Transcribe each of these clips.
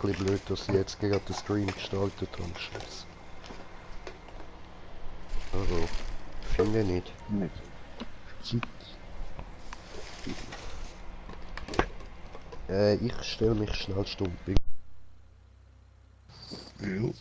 bisschen blöd, dass sie jetzt gerade den Stream gestartet haben. Scheiße. Oh, finde nicht. Nicht. Shit. Ich stelle mich schnell stumm. Jo.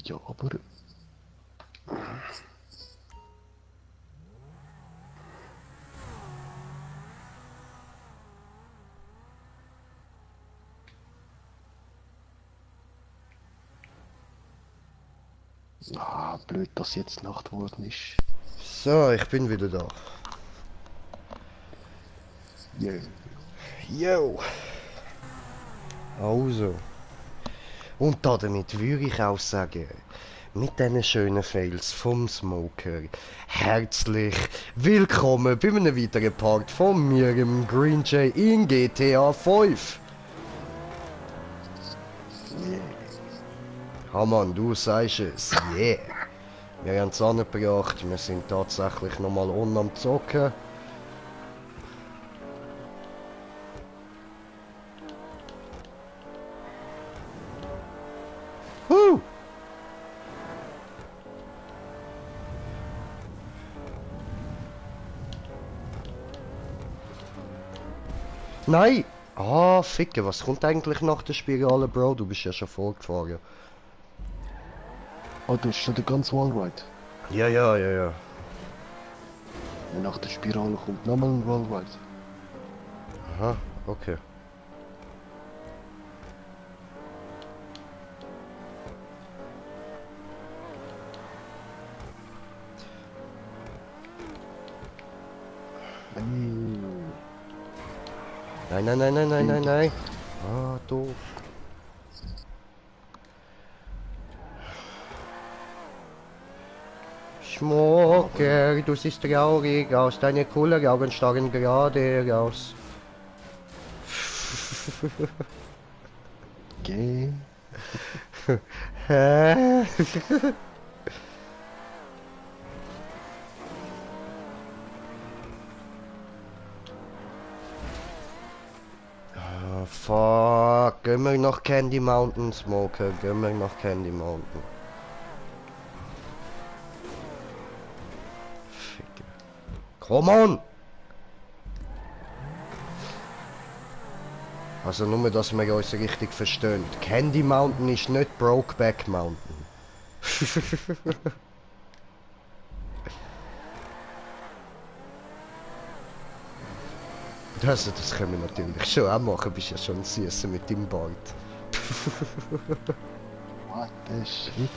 Ja, aber... Ah, blöd, dass jetzt Nacht geworden ist. So, ich bin wieder da. Yeah. Yo! Also. Und damit würde ich auch sagen, mit diesen schönen Fails vom Smoker, herzlich willkommen bei einem weiteren Part von mir im Green Jay in GTA 5. Yeah. Mann, du sagst es, yeah. Wir haben es angebracht, wir sind tatsächlich nochmal unten am Zocken. Huh! Nein! Ah, Ficke, was kommt eigentlich nach der Spirale, Bro? Du bist ja schon vorgefahren. Oh, du hast schon den ganzen Wallride. Ja, ja, ja, ja. Und nach der Spirale kommt nochmal ein Wallride. Aha, okay. Nein, nein, nein, nein, nein, nein, nein. Ah, doof. Schmucker, du siehst traurig aus, deine coolen Augen starren gerade raus. Geh. Hä? Ah, fuck. Gehen wir nach Candy Mountain, Smoker. Gehen wir nach Candy Mountain. Ficke. Come on! Also nur, dass wir uns richtig verstehen. Candy Mountain ist nicht Brokeback Mountain. Also, das können wir natürlich schon auch machen, bist ja schon süß mit dem Bart. What the shit?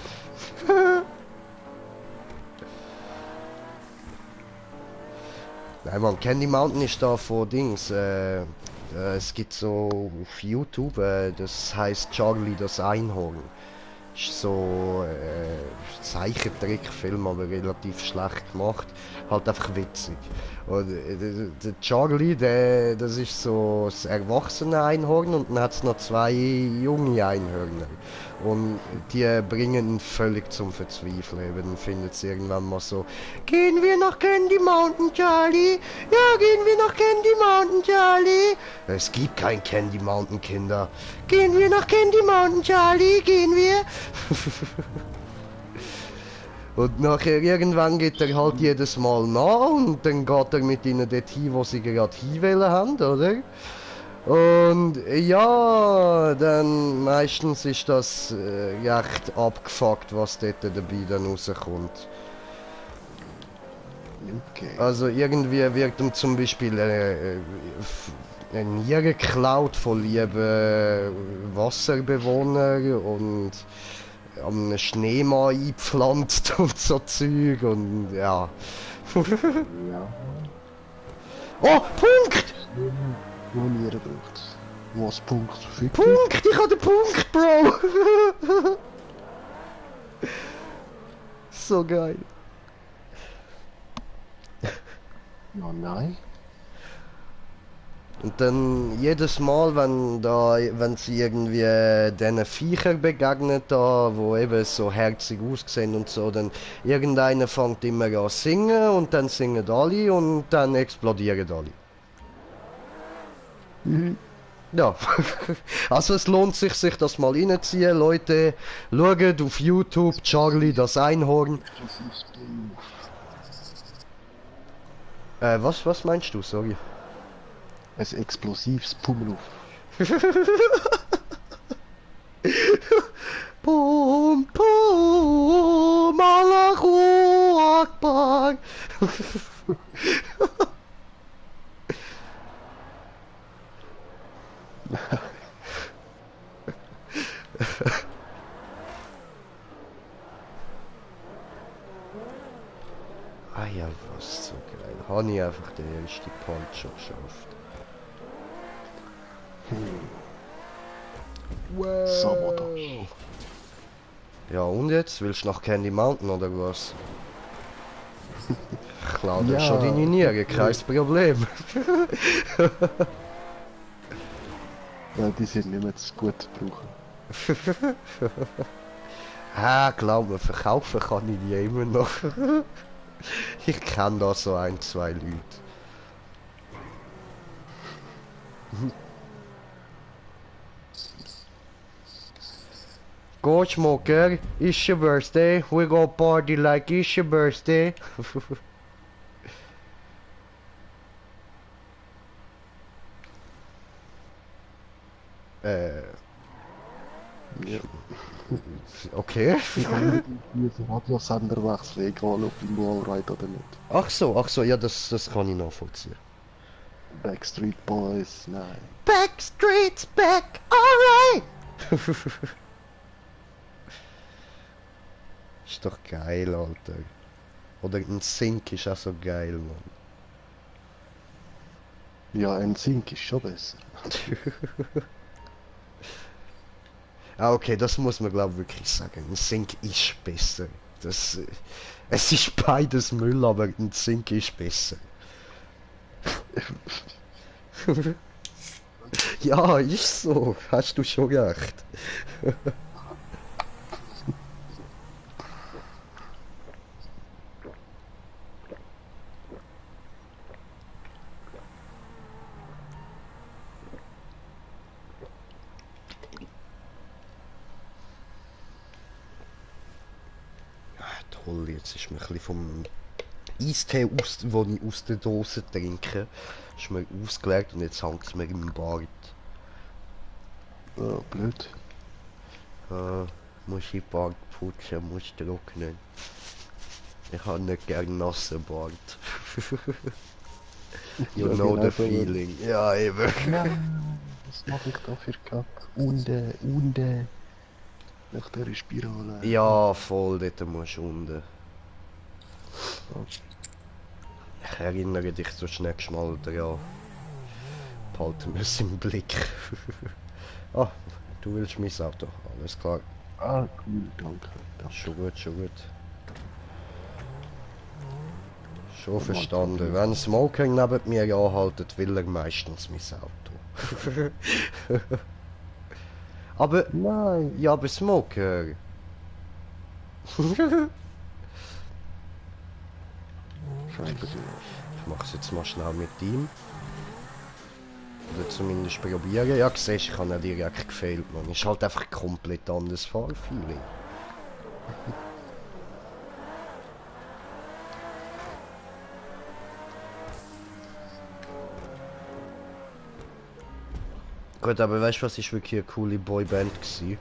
Nein, man, Candy Mountain ist da vor Dings. Es gibt so auf YouTube, das heißt Charlie das Einhorn. Ist so Zeichentrickfilm, aber relativ schlecht gemacht. Halt einfach witzig. Und der Charlie, das ist so das erwachsene Einhorn und dann hat es noch zwei junge Einhörner. Und die bringen ihn völlig zum Verzweifeln. Eben, dann findet sie irgendwann mal so, gehen wir nach Candy Mountain, Charlie? Ja, gehen wir nach Candy Mountain, Charlie? Es gibt kein Candy Mountain, Kinder. Gehen wir nach Candy Mountain, Charlie? Gehen wir? Und nachher irgendwann geht er halt jedes Mal nach und dann geht er mit ihnen dorthin, wo sie gerade hinwollen haben, oder? Und ja, dann meistens ist das recht abgefuckt, was dort dabei dann rauskommt. Okay. Also irgendwie wird ihm zum Beispiel eine Niere geklaut von lieben Wasserbewohnern und einen Schneemann eingepflanzt und so Zeug und ja. Ja. Oh, Punkt! Wo Nieren braucht. Was Punkt? Fick dich. Punkt! Ich habe den Punkt, Bro! So geil. Ja, nein. Und dann jedes Mal, wenn sie irgendwie diesen Viecher begegnet, da, wo eben so herzig aussehen und so, dann irgendeiner fängt immer an zu singen und dann singen alle und dann explodieren alle. Mhm. Ja, also es lohnt sich das mal reinziehen, Leute. Schaut auf YouTube Charlie das Einhorn. Was meinst du? Sorry. Ein explosives Pummeluff. Pum, pum, Allahu Akbar. Ah ja, was so geil. Habe ich einfach den ersten Punch schon geschafft. Wow. Sabotage. Ja und jetzt? Willst du nach Candy Mountain oder was? Ich klaue dir Ja. schon deine Niere, kein Problem. Ja, die sind nicht mehr zu gut zu brauchen. Ah, glaub mir, verkaufen kann ich die immer noch. Ich kenne da so ein, zwei Leute. Go smoker, it's your birthday, we go party like it's your birthday. Ja. Okay. Ich kann nicht den Radiosender wechseln, egal ob im Wallride oder nicht. Ach so, ja, das kann ich nachvollziehen. Backstreet Boys, nein. Backstreet's back, alright! Ist doch geil, Alter. Oder ein Sync ist auch so geil, Mann. Ja, ein Sync ist schon besser. Ah, okay, das muss man glaube wirklich sagen. Ein Sync ist besser. Es ist beides Müll, aber ein Sync ist besser. Ja, ist so. Hast du schon recht. Toll, jetzt ist mir ein bisschen vom Eistee, den ich aus der Dose trinke, ist mir ausgelegt und jetzt hängt es mir im Bart. Ja, blöd. Muss ich Bart putzen, muss trocknen. Ich habe nicht gern nassen Bart. You Ja, know genau the so. feeling. Ja, eben. Nein, was mache ich da für Kack? Unten. Nach dieser Spirale. Ja, voll, dort musst du unten. Ich erinnere dich so schnell mal daran. Behalten wir es im Blick. Ah, du willst mein Auto. Alles klar. Ah, cool, danke. Schon gut, schon gut. Schon Mal verstanden. probieren. Wenn Smoking neben mir anhaltet, will er meistens mein Auto. Aber, Nein! ja, aber Smoker. Scheiße. Ich mach's jetzt mal schnell mit ihm. Oder zumindest probieren. Ja, siehst, ich habe ja direkt gefehlt, man. Ist halt einfach komplett anderes Fahrfeeling. Gut, aber weißt du, was ist wirklich eine coole Boyband gewesen?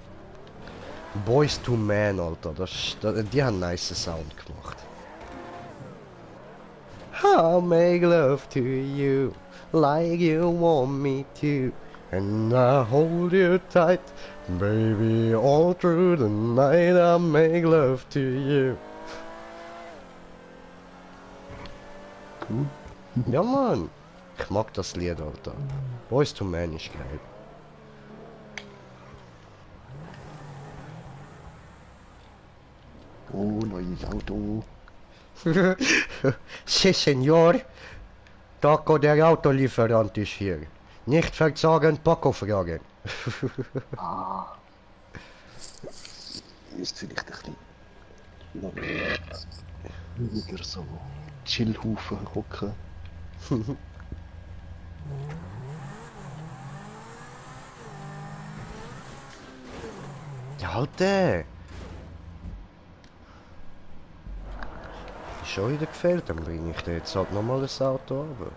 Boys to Men, Alter. Die haben einen nice Sound gemacht. I'll make love to you like you want me to. And I hold you tight, baby, all through the night. I'll make love to you. Cool. Ja, Mann. Ich mag das Lied, Alter. Boys to Men ist geil. Oh, neues Auto. Si, Senor. Taco, der Autolieferant ist hier. Nicht verzagen, Paco fragen. Ah. Ist vielleicht ein bisschen noch weniger so Chillhaufen hocken. Ja, halt der. Ist schon wieder gefehlt, dann bringe ich dir jetzt halt nochmal ein Auto runter.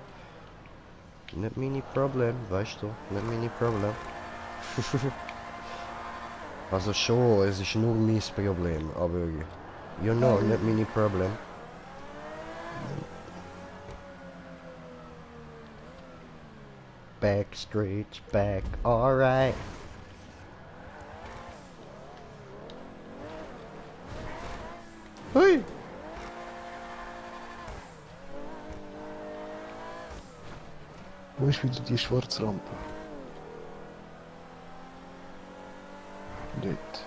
Nicht meine Problem, weißt du, nicht meine Problem. Also schon, es ist nur mein Problem, aber you know, nicht meine Problem. Backstreet's back, alright. Hui! Wo ist wieder die Schwarzrampe? Dort.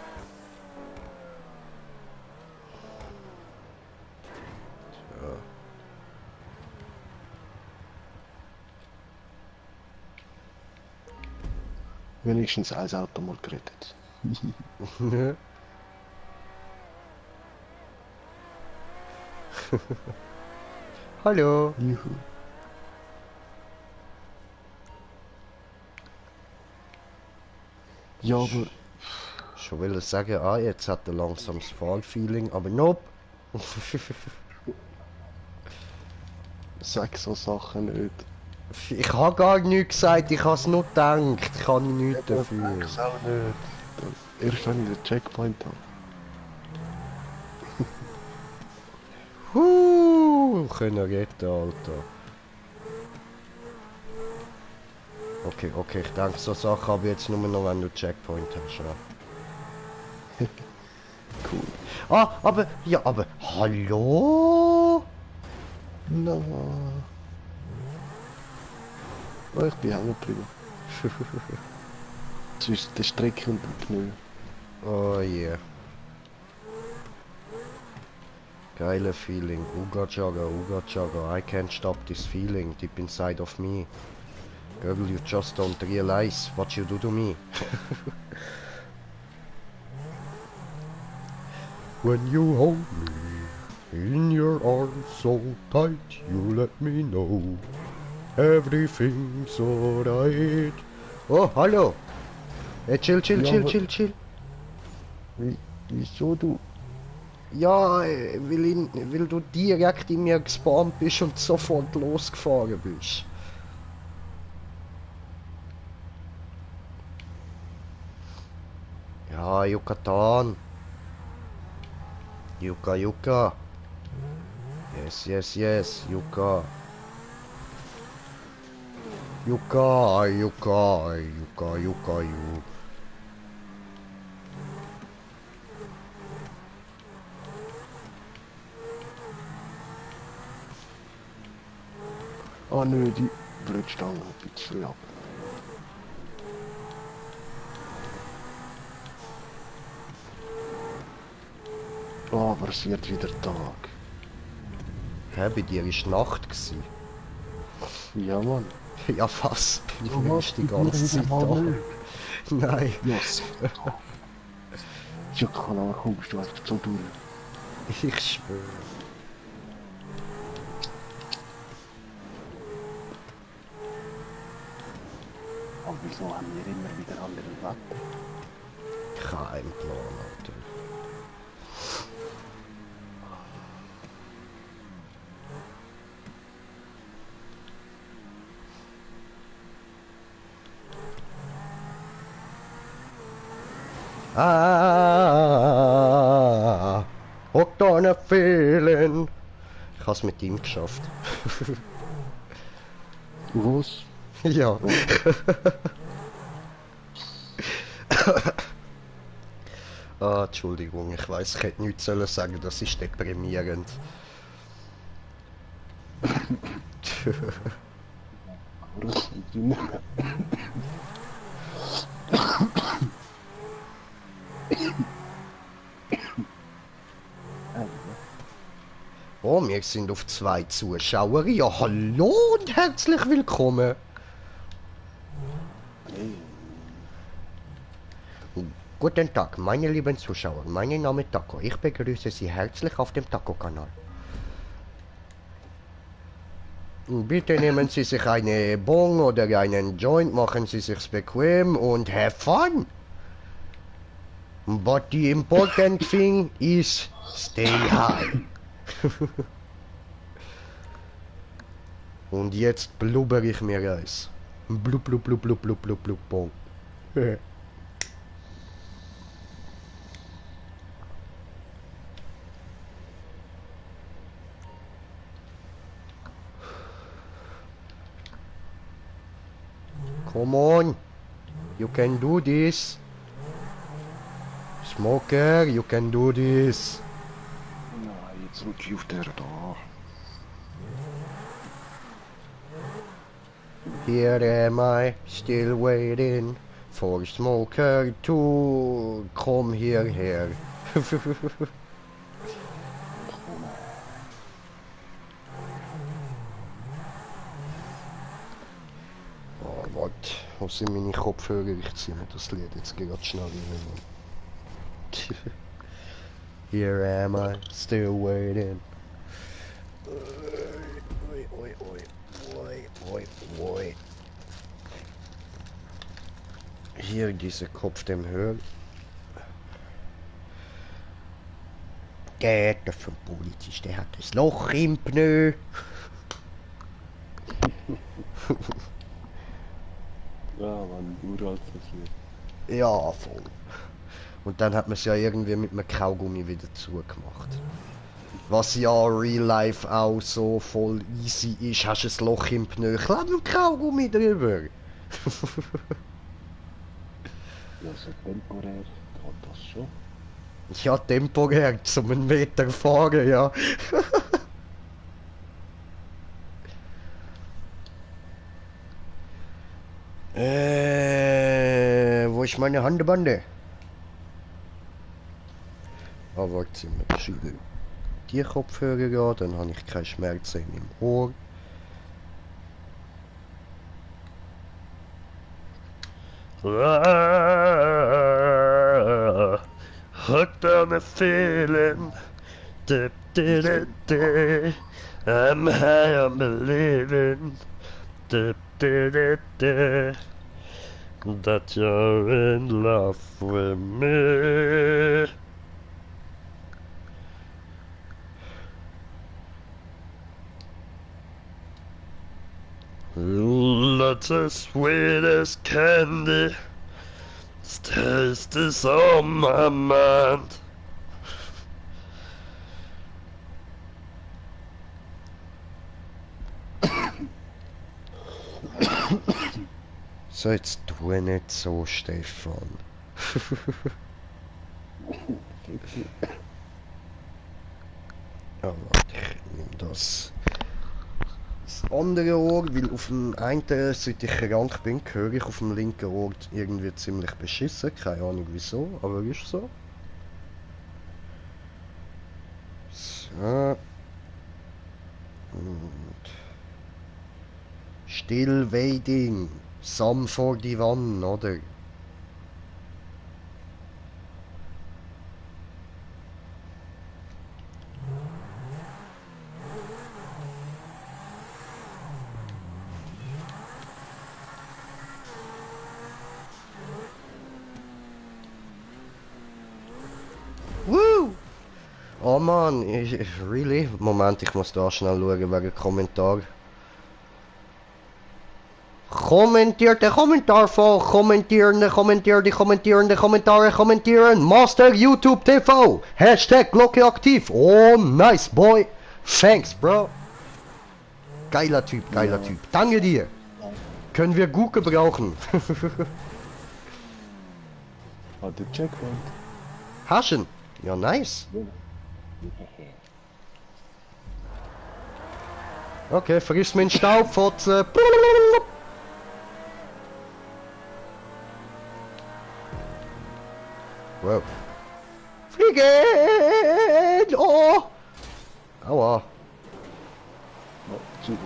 Wenigstens ein Auto mal gerettet. Hallo! Juhu. Ja, aber Schon will ich sagen, ah, jetzt hat er langsam das Fahrfeeling, aber nope. sag so Sachen nicht. Ich habe gar nichts gesagt, ich habe es nur gedacht, ich habe nichts dafür. Ich auch nicht. Erst wenn ich den Checkpoint habe. Können retten, Alter. Okay, okay, ich denke so Sachen aber jetzt nur noch, wenn du Checkpoint hast, ja. Cool. Ah, aber, ja, aber, hallo? No. Oh, ich bin hängen geblieben. Zwischen der Strecke und dem Knie. Oh yeah. Geile feeling. Uga Chugga, I can't stop this feeling deep inside of me. Girl, you just don't realize what you do to me. When you hold me in your arms so tight, you let me know everything's alright. Oh, hallo. Hey, chill. Wieso du? Ja, weil du direkt in mir gespawnt bist und sofort losgefahren bist. Ja, Yucatan. Yucca. Yes, Yucca. Yucca, you. Ah nö, die Blödstange ein bisschen ab. Oh, aber es wird wieder Tag. Hä, bei dir war Nacht gewesen. Ja, Mann. Ja, was? Bei Ja, mir was? ist die Bei dir ganze wieder Zeit mal da. nicht. Nein, Ja, sicher. Ja, keine Ahnung, kommst du einfach so durch. ich schwöre. Aber wieso haben wir immer wieder andere Wetter? Kein Plan, Alter. Ah, hooked on a feeling. Ich hab's mit ihm geschafft. Was? Ja. Ah, Entschuldigung, ich weiß, ich hätte nichts sollen sagen, das ist deprimierend. Aber das sind die nicht mehr. Oh, wir sind auf 2 Zuschauer. Ja, hallo und herzlich willkommen. Hey, Guten Tag, meine lieben Zuschauer. Mein Name ist Taco. Ich begrüße Sie herzlich auf dem Taco-Kanal. Bitte nehmen Sie sich eine Bong oder einen Joint, machen Sie sich's bequem und have fun. But the important thing is stay high. Und jetzt blubber ich mir eins. Blub, blub, blub, blub, blub, blub, blub, bong. Come on, you can do this. Smoker, you can do this. nein, jetzt rutsche ich auf der da. Here am I, still waiting for Smoker to come hierher. Oh, warte, wo sind meine Kopfhörer? Ich ziehe mir das Lied jetzt gerade schnell rein. Here am I, still waiting. Oi, oi, oi, oi, oi, oi. Hier dieser Kopf, dem Hörer. Der vom Polizist, der hat das Loch im Pneu. Ja, Mann, uralt passiert. Ja, voll. Und dann hat man es ja irgendwie mit einem Kaugummi wieder zugemacht. Was ja real life auch so voll easy ist. Hast du ein Loch im Pneu, kleb ein Kaugummi drüber. Ja, so temporär geht das schon. Ja, temporär, zum einen Meter fahren, ja. Wo ist meine Handbande? Ah, warte, wir schieben die Kopfhörer an, dann habe ich keine Schmerzen in meinem Ohr. Hooked on a feeling. I'm high on believing that you're in love with me. That's as sweet as candy. Taste is on my mind. So, jetzt tu nicht so, Stefan. Ja, warte, ich nehme das andere Ohr, weil auf dem einen, seit ich krank bin, höre ich auf dem linken Ohr irgendwie ziemlich beschissen. Keine Ahnung wieso, aber ist so. So. Und still waiting. Some 41, oder? Woo! Oh Mann, really? Moment, ich muss da schnell schauen wegen Kommentar. Kommentierte Kommentar vor, kommentierende, Kommentare kommentieren. Master YouTube TV. Hashtag Glocke aktiv. Oh, nice boy. Thanks, bro. Geiler Typ, geiler Typ. Danke dir. Können wir gut gebrauchen. Hat der Checkpoint. Haschen. Ja, nice. Okay, friss mir den Staub, Fotze. Wow. Fliegen! Oh! Aua. Oh, zu hoch.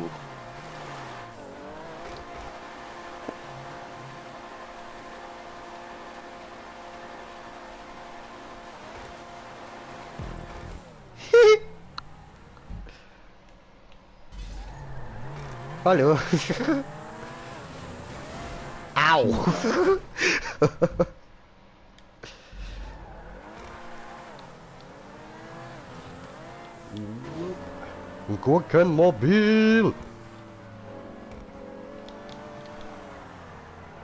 Hallo. Au. Gurkenmobil.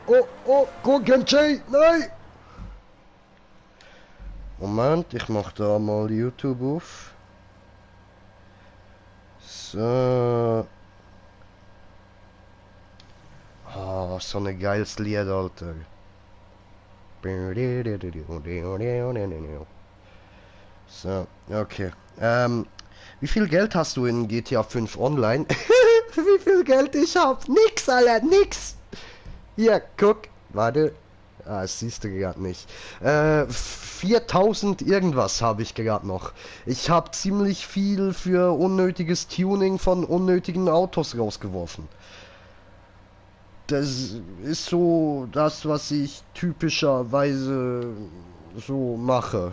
Oh, oh, Gurken-Jay, nein. Moment, ich mach da mal YouTube auf. So. Ah, so ein geiles Lied, Alter. So, okay. Wie viel Geld hast du in GTA 5 Online? Wie viel Geld ich hab? Nix, Alter, nix! Hier, guck, warte. Ah, das siehst du gerade nicht. 4000 irgendwas habe ich gerade noch. Ich habe ziemlich viel für unnötiges Tuning von unnötigen Autos rausgeworfen. Das ist so das, was ich typischerweise so mache.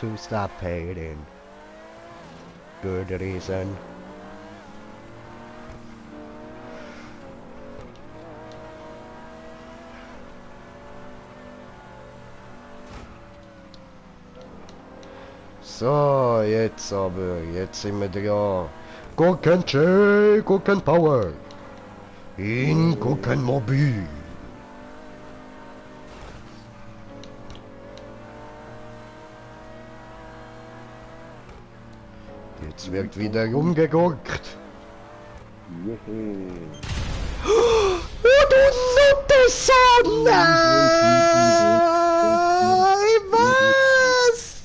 To stop hating. Good reason. So, jetzt aber, jetzt sind wir dran. Gurken-Jay, Gurken-Power. In Gurkenmobil. Jetzt wird wieder rumgegurkt. Oh, du Nuttersohn! Nein, was?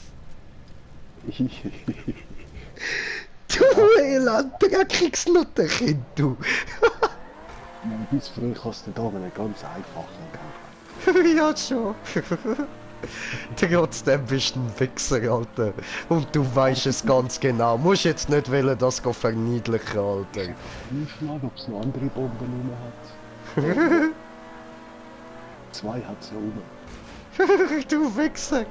Du Elanter Kriegsnutterkind, du. Bis früher hast du da einen ganz einfachen gehabt. Ja, schon. Trotzdem bist du ein Wichser, Alter. Und du weißt es ganz genau. Musst jetzt nicht wollen, das verniedlichen, Alter. Nicht mal, ob es noch andere Bomben rum hat. Zwei hat es rum. Du Wichser.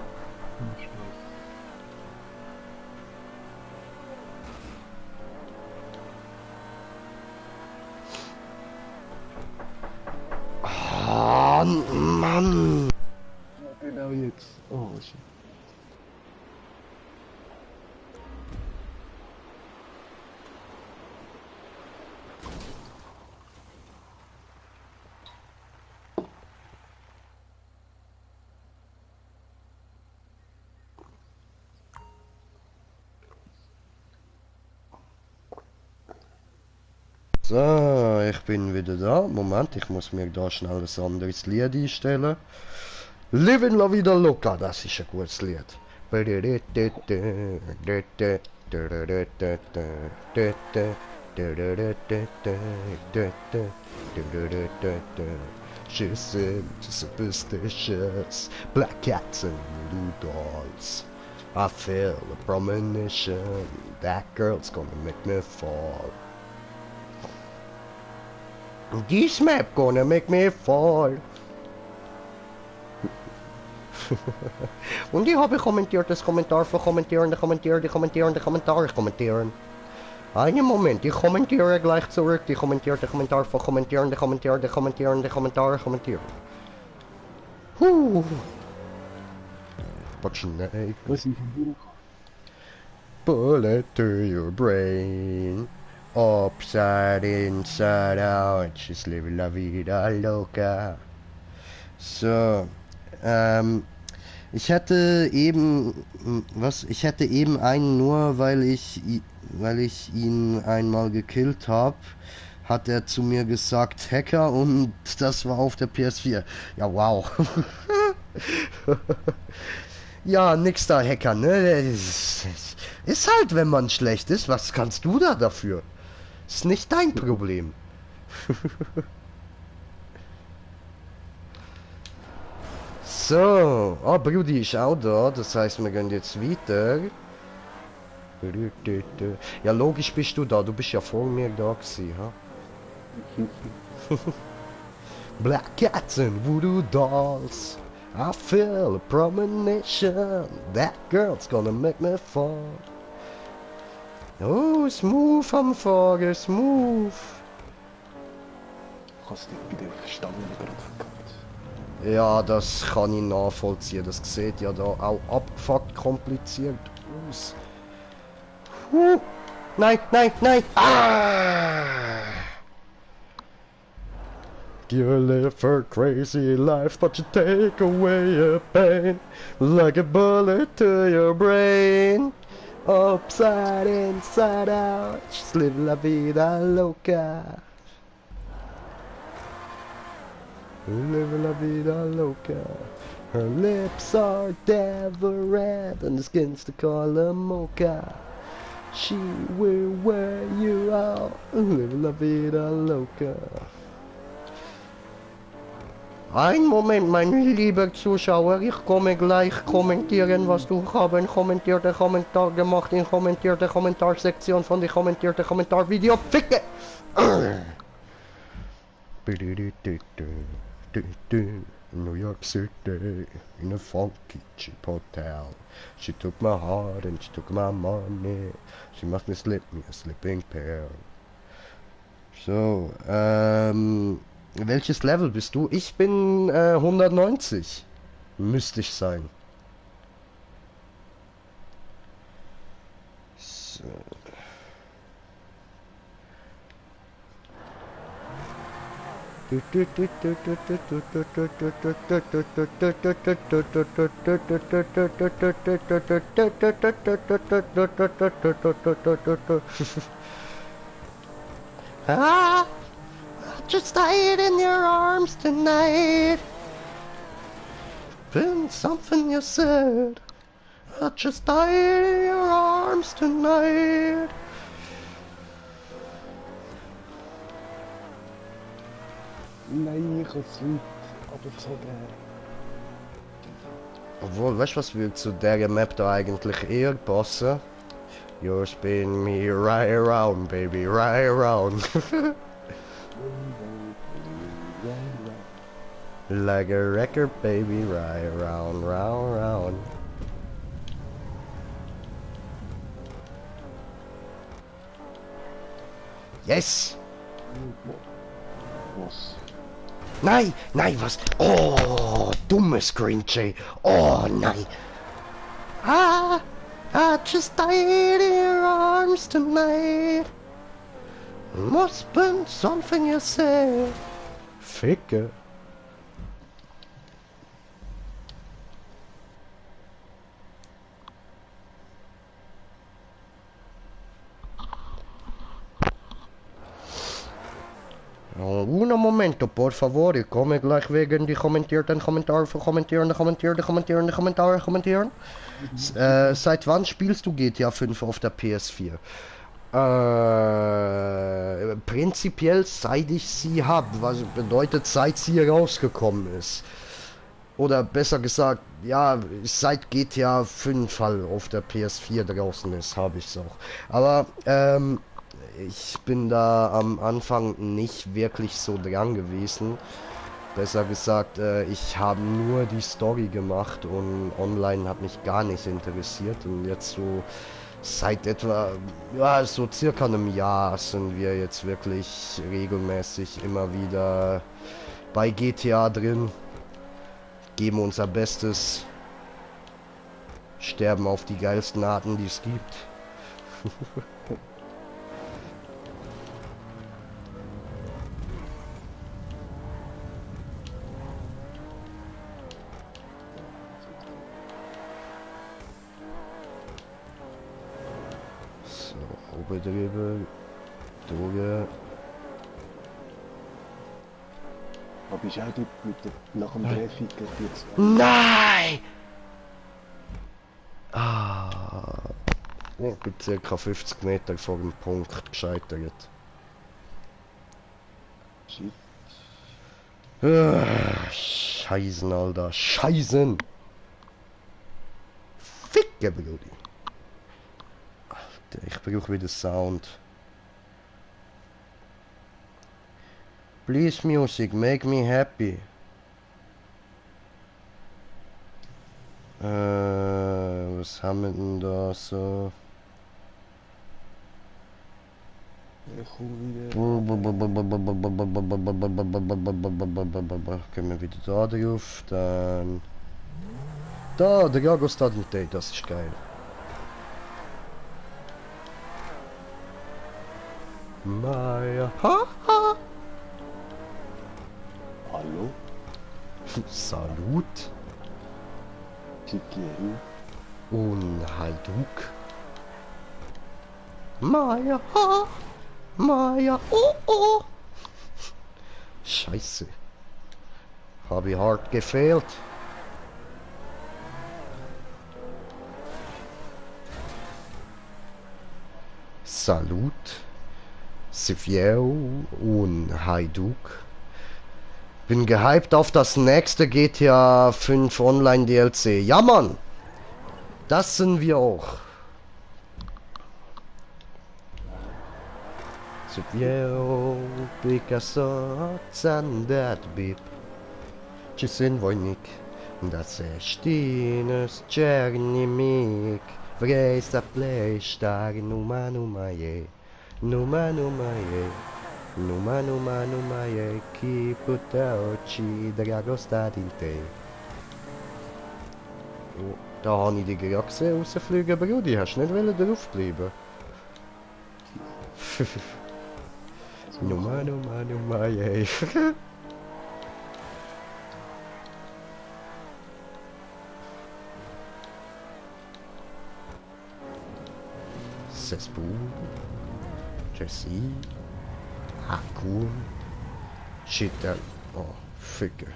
Ah, Mann. Ja, genau jetzt. Oh, shit. So, ich bin wieder da. Moment, ich muss mir da schnell ein anderes Lied einstellen. Living La Vida Loca, das ist ein gutes Lied. She's into superstitious black cats and voodoo dolls. I feel a premonition. That girl's gonna make me fall. This map gonna make me fall. Und ich habe kommentiert, das Kommentar für kommentierende kommentieren. Einen Moment, ich kommentiere gleich zurück, die kommentierte Kommentar für kommentierende Kommentare kommentieren. But Sinead, Was ich von dir bullet to your brain. Upside, inside out, just live la vida loca. So, ich hätte eben, ich hätte eben einen nur, weil ich ihn einmal gekillt habe, hat er zu mir gesagt Hacker und das war auf der PS4. Ja, wow. Ja, nix da Hacker, ne? Ist halt, wenn man schlecht ist, was kannst du da dafür? Ist nicht dein Problem. So, oh, Brudi ist auch da, das heißt, wir gehen jetzt weiter. Ja, logisch bist du da, du bist ja vor mir da gewesen, ha? Black cats and voodoo dolls. I feel a premonition. That girl's gonna make me fall. Oh, smooth am Fahren, smooth. kannst nicht bei der Stange gerade verkackt. Ja, das kann ich nachvollziehen. Das sieht ja da auch abgefuckt kompliziert aus. Nein, nein, nein! Ah! You live a crazy life, but you take away your pain like a bullet to your brain. Upside, inside out, just live la vida loca. Live la vida loca. Her lips are devil red and the skin's the color mocha. She will wear you out. Live la vida loca. Ein Moment, mein lieber Zuschauer, ich komme gleich kommentieren, was du haben kommentierte Kommentar gemacht in kommentierte Kommentarsektion von die kommentierte Kommentarvideo. Ficke! New York City, in a funky cheap hotel. She took my heart and she took my money. She must me a sleeping pill. So, welches Level bist du? Ich bin 190. Müsste ich sein. So. Ah! Just died in your arms tonight. Been something you said. I just died in your arms tonight. Nein, ich hab's nicht abgezogen. Obwohl, weißt du, was will zu der Map da eigentlich eher passen? You spin me right around, baby, right around. Like a record, baby, right around, round, round. Yes! Was? Nein, nein, was? Oh, dummes Green Jay. Oh, nein. Ah, I just died in your arms tonight. Must been something you said. Ficke. Un momento, por favor, ich komme gleich wegen die kommentierten Kommentare für kommentieren. Seit wann spielst du GTA 5 auf der PS4? prinzipiell seit ich sie habe, was bedeutet seit sie rausgekommen ist. Oder besser gesagt, ja, seit GTA 5 halt auf der PS4 draußen ist, habe ich es auch. Aber ich bin da am Anfang nicht wirklich so dran gewesen. Besser gesagt, ich habe nur die Story gemacht und online hat mich gar nicht interessiert. Und jetzt so seit etwa, ja, so circa einem Jahr sind wir jetzt wirklich regelmäßig immer wieder bei GTA drin. Geben unser Bestes. Sterben auf die geilsten Arten, die es gibt. So, oben drüber. Durch. Aber bist auch dort mit der, nach dem Drehficker jetzt? Nein! Ah. Ich bin ca. 50 Meter vor dem Punkt gescheitert. Shit. Scheißen, Alter. Scheißen! Ficke, Brudi. Alter, ich brauche wieder Sound. Please, music, make me happy. Was haben wir denn da so? Ich komme wieder. Gehen wir wieder da drauf, dann... Da, der Jago Stadentay, das ist geil. Maya, haha! Hallo? Salut Chikiru? und Hajduk. Maya, ha! Maya, oh oh! Scheiße. Hab ich hart gefehlt. Salut, Siviero und Hajduk. Bin gehypt auf das nächste GTA 5 Online DLC. Ja, Mann! Das sind wir auch. Siviero, Picasso, Zandat Bib. Ci sind vojnik, da se štines černi mig. Vrej sa pleštar, numa numa je. Numa numa je. Numa numa numa je. Ki puta oči, drago stad in te. Oh, da habe ich die Graxe rausfliegen, Brudi. Hast du nicht wollen draufbleiben? Numa numa numa je. Cesspool, Jesse, Hakun, Shitter, oh, Ficke.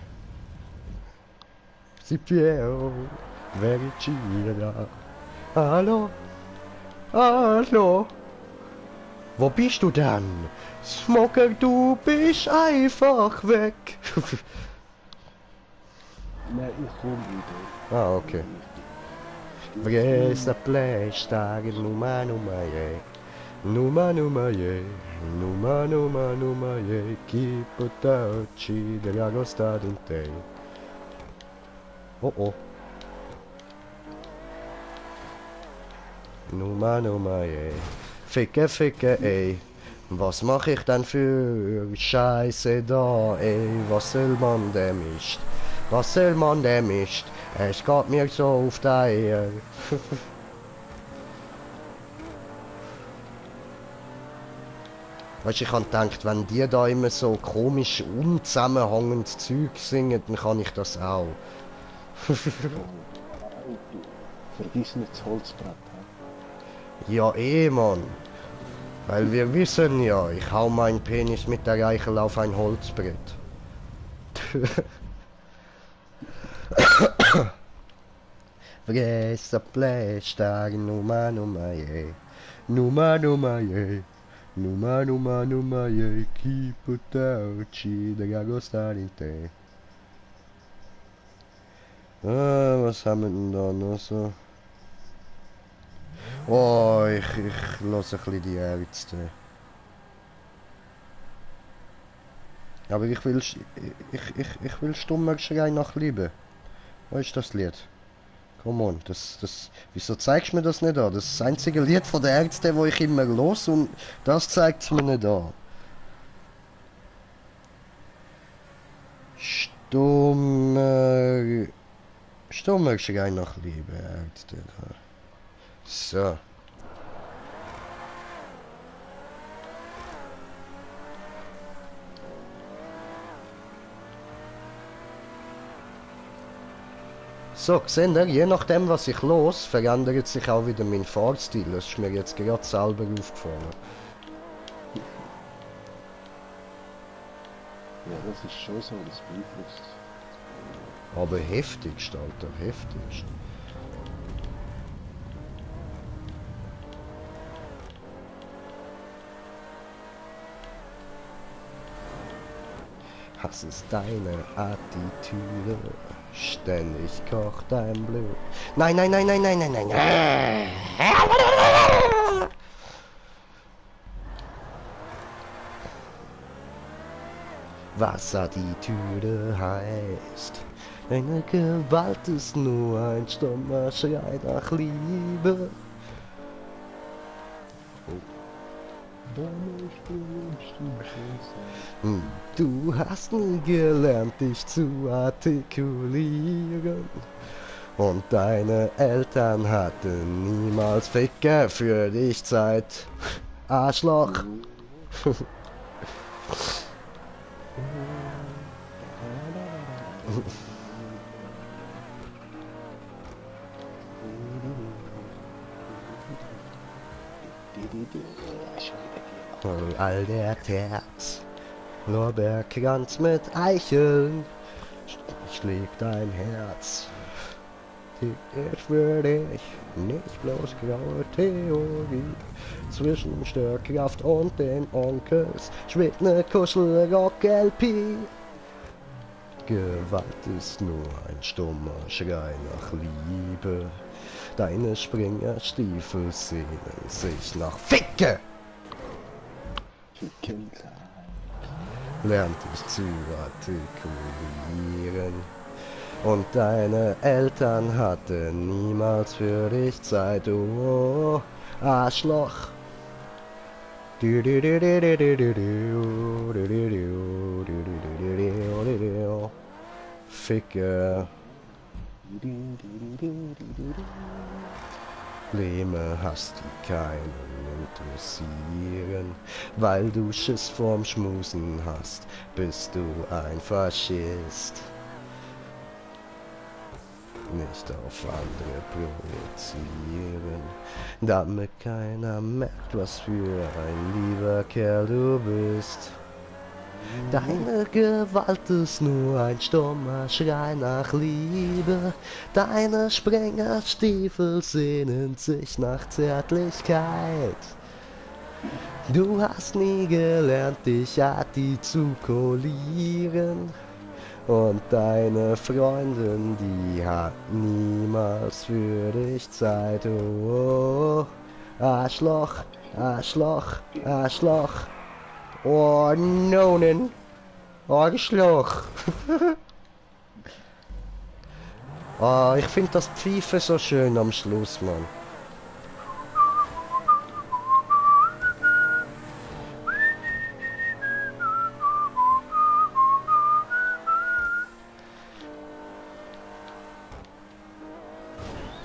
Sipiero, Vericina. Hallo? Hallo? Wo bist du denn? Smoker, du bist einfach weg. Nein, ich komme wieder. Ah, okay. Vresa pleštar, numa numa je. Numa numa je. Numa numa numa je. Ki puta oči, drago stad in te. Oh oh. Numa numa je. Ficke, ficke, ey. Was mach ich denn für Scheiße da, ey? Was soll man dem ist? Was soll man dem ist? Es geht mir so auf die Eier. Weißt du, ich hab gedacht, wenn die da immer so komisch unzusammenhängend Zeug singen, dann kann ich das auch. Vergiss nicht das Holzbrett. Ja, Mann. Weil wir wissen ja, ich hau meinen Penis mit der Reichel auf ein Holzbrett. Vresa pleštar, numa numa je. Numa numa je. Numa, yeki potauci, drago stanite. Was haben wir denn da noch so? Oh, ich lasse ein bisschen die Ärzte. Aber ich will stummer Schrei nach Liebe. Wo ist das Lied? Come on, wieso zeigst du mir das nicht an? Das ist das einzige Lied von der Ärzte, wo ich immer los und das zeigt es mir nicht an. Stummer Schrei nach Liebe, Ärzte. So. So, seht ihr, je nachdem was ich los, verändert sich auch wieder mein Fahrstil. Das ist mir jetzt gerade selber aufgefallen. Ja, das ist schon so, das beeinflusst. Aber heftigst, Alter, heftigst. Was ist deine Attitüde? Ständig kocht dein Blut. Nein, nein, nein, nein, nein, nein, nein. Was Attitüde heißt. Deine Gewalt ist nur ein stummer Schrei nach Liebe. Du hast nie gelernt, dich zu artikulieren. Und deine Eltern hatten niemals Ficker für dich Zeit. Arschloch. All der Terz, Lorbeerkranz mit Eicheln, schlägt dein Herz. Ich würde dich nicht bloß graue Theorie zwischen Störkraft und den Onkels schwebt ne Kuschelrock-LP. Gewalt ist nur ein stummer Schrei nach Liebe. Deine Springerstiefel sehnen sich nach Ficke. Lernt dich zu artikulieren. Und deine Eltern hatten niemals für dich Zeit, oh Arschloch. Ficke. Probleme hast, die keinen interessieren. Weil du Schiss vorm Schmusen hast, bist du ein Faschist. Nicht auf andere projizieren, damit keiner merkt, was für ein lieber Kerl du bist. Deine Gewalt ist nur ein stummer Schrei nach Liebe. Deine Sprengerstiefel sehnen sich nach Zärtlichkeit. Du hast nie gelernt, dich artikulieren. Und deine Freundin, die hat niemals für dich Zeit. Oh, Arschloch, Arschloch, Arschloch. Oh, Nonen. Arschloch. Oh, ich finde das Pfeifen so schön am Schluss, Mann.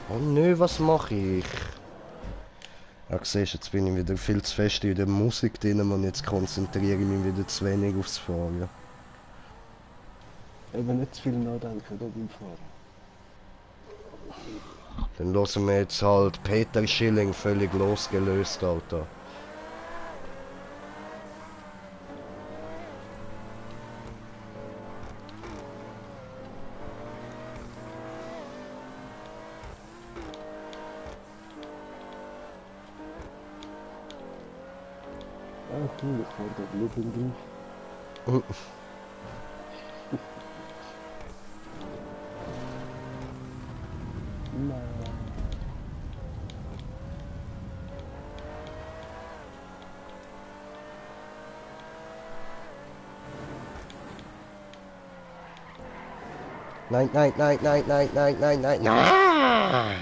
Oh nö, was mache ich? Ja, siehst, jetzt bin ich wieder viel zu fest in der Musik drin und jetzt konzentriere ich mich wieder zu wenig aufs Fahren. Eben nicht zu viel nachdenken da beim Fahren. Dann hören wir jetzt halt Peter Schilling völlig losgelöst, Alter. Okay, ich fahre da Blumen drauf. Nein. Nein, nein, nein, nein, nein, nein, nein, nein, nein.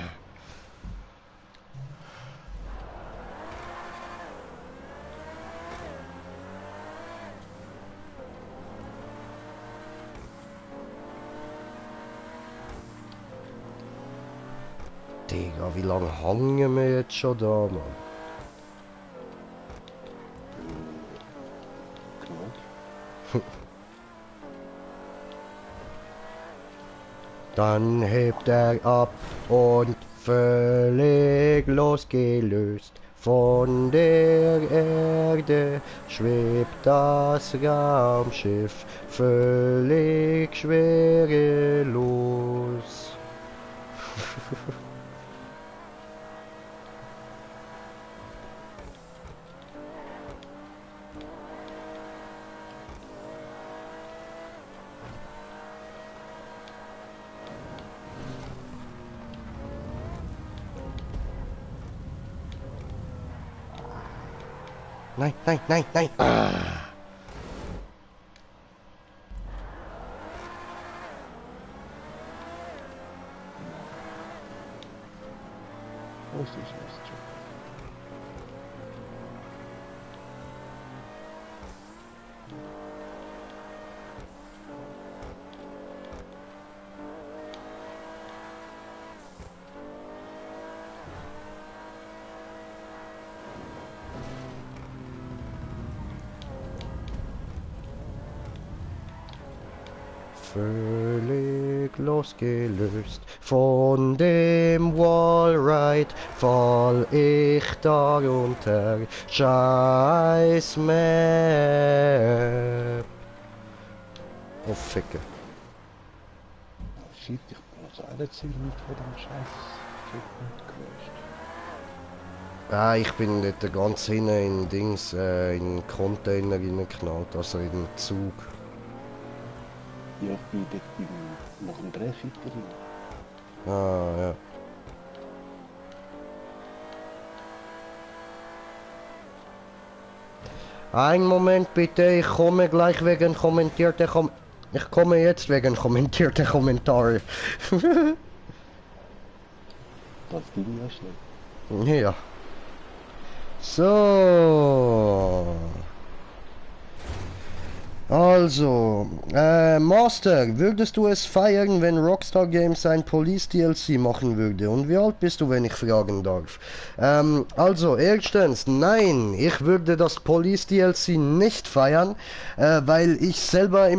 Digga, wie lange hängen wir jetzt schon da, Mann? Klar. Dann hebt er ab und völlig losgelöst von der Erde schwebt das Raumschiff völlig schwerelos. Nein, nein, nein, nein. Ah. Wo ist das nächste? Völlig losgelöst von dem Wallride fall ich darunter. Scheiß Map. Oh, Ficke. Shit, ich bin also auch nicht sehr weit von dem Scheiß gelöst. Ah, ich bin dort ganz hinten in Dings, in den Container reingeknallt, also in den Zug. Ja, ich bin dort nach dem Drehfitter rein. Ah, ja. Einen Moment bitte, ich komme gleich wegen kommentierte Ich komme jetzt wegen kommentierte Kommentare. Das ging ja schnell. Ja. So. Also, Master, würdest du es feiern, wenn Rockstar Games ein Police DLC machen würde? Und wie alt bist du, wenn ich fragen darf? Also, erstens, nein, ich würde das Police DLC nicht feiern, weil ich selber im